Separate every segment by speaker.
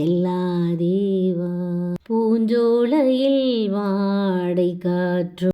Speaker 1: எல்லா தேவா பூஞ்சோலையில் வாடை காற்று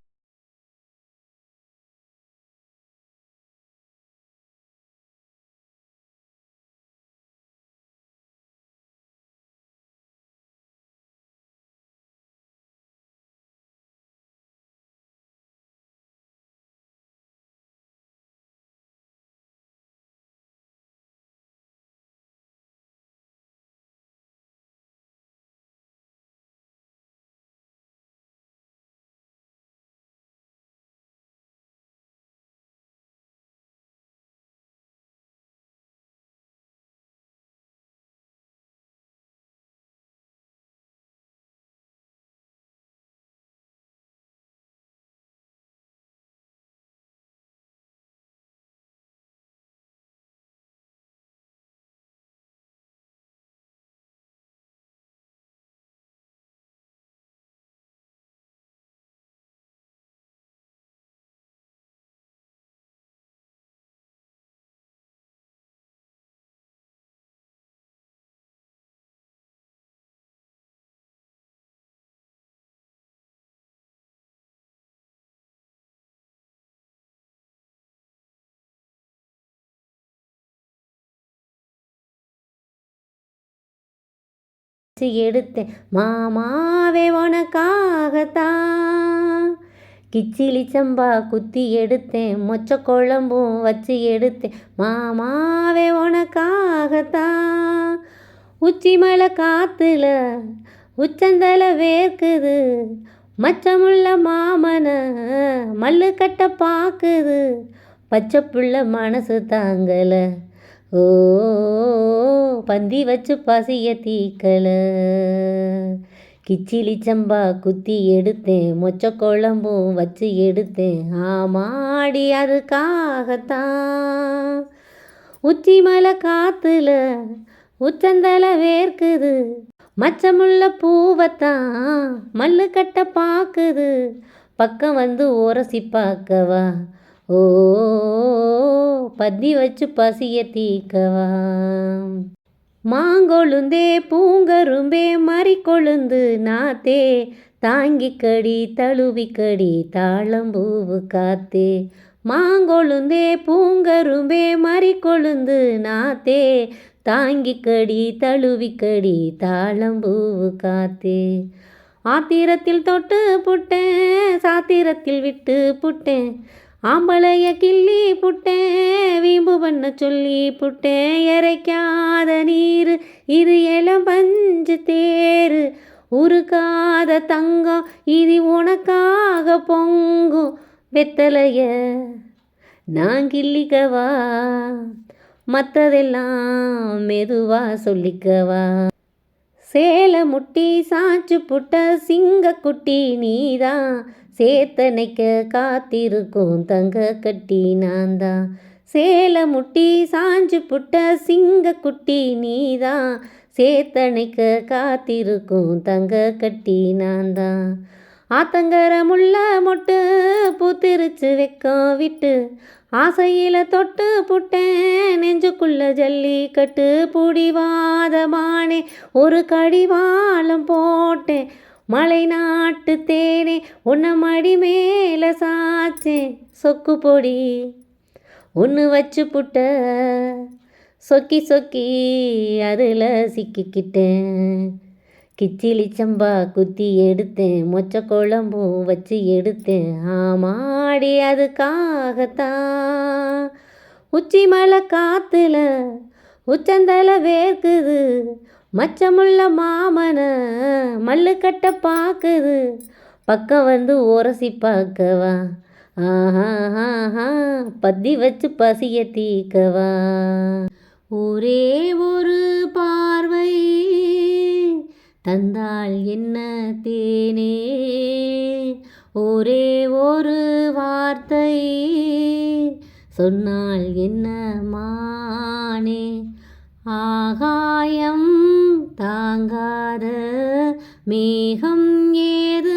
Speaker 1: எடுத்தேன் மாமாவே உனக்காகத்தான். கிச்சிலி சம்பா குத்தி எடுத்தேன், மொச்ச குழம்பும் வச்சு எடுத்தேன் மாமாவே உனக்காகத்தான். உச்சி மலை காத்துல உச்சந்தல வேர்க்குது, மச்சமுள்ள மாமன மல்லு கட்ட பாக்குது, பச்சை புள்ள மனசு தாங்கல ஓ பந்தி வச்சு பசிய தீக்கல. கிச்சிலி சம்பா குத்தி எடுத்தேன், மொச்ச குழம்பும் வச்சு எடுத்தேன் ஆமாடி அதுக்காகத்தான். உச்சி மலை காத்துல உச்சந்தல வேர்க்குது, மச்சமுள்ள பூவத்தான் மல்லு கட்ட பாக்குது, பக்கம் வந்து உரசி பார்க்கவா ஓ பத்தி வச்சு பசிய தீக்கவா. மாங்கொழுந்தே பூங்கரும்பே மறிக்கொழுந்து நாத்தே, தாங்கிக்கடி தழுவிக்கடி தாளம்பூவு காத்தே. மாங்கொழுந்தே பூங்கரும்பே மறிக்கொழுந்து நாத்தே, தாங்கிக்கடி தழுவிக்கடி தாளம்பூவு காத்தே. ஆத்திரத்தில் தொட்டு புட்டேன், சாத்திரத்தில் விட்டு புட்டேன், ஆம்பளைய கிள்ளி புட்டேன், வீம்பு பண்ண சொல்லி புட்டேன். இறைக்காத நீர் இது இளம்பஞ்சு தேரு, உருக்காத தங்கம் இது உனக்காக பொங்கும். வெத்தலைய நான் கிள்ளிக்கவா, மற்றதெல்லாம் மெதுவா சொல்லிக்கவா. சேலை முட்டி சாச்சு புட்ட சிங்கக்குட்டி நீதான், சேத்தனைக்க காத்திருக்கும் தங்க கட்டி நான்தான். சேலை முட்டி சாஞ்சு புட்ட சிங்கக்குட்டி நீதான், சேத்தனைக்க காத்திருக்கும் தங்க கட்டி நான்தான். ஆத்தங்கர முள்ள மொட்டு பூத்திருச்சு வெக்கம் விட்டு, ஆசையில தொட்டு புட்டேன் நெஞ்சுக்குள்ள ஜல்லி கட்டு. புடிவாதமானே ஒரு கடிவாளம் போட்டேன், மலை நாட்டு தேனே உன்னை மடி மேல சாச்சேன். சொக்கு பொடி ஒன்று வச்சு புட்ட, சொக்கி சொக்கி அதில் சிக்கிக்கிட்டேன். கிச்சிலி சம்பா குத்தி எடுத்தேன், மொச்ச குழம்பும் வச்சு எடுத்தேன் ஆமாடி அதுக்காகத்தான். உச்சி மலை காத்துல உச்சந்தல வேர்க்குது, மச்சமுள்ள மாமன மல்லு கட்ட பாக்குது, பக்கம் வந்து உரசி பார்க்கவா ஆஹா பத்தி வச்சு பசிய தீக்கவா. ஒரே ஒரு பார்வை தந்தால் என்ன தேனே, ஒரே ஒரு வார்த்தை சொன்னால் என்ன மானே. ஆகாயம் தாங்காத மேகம் ஏது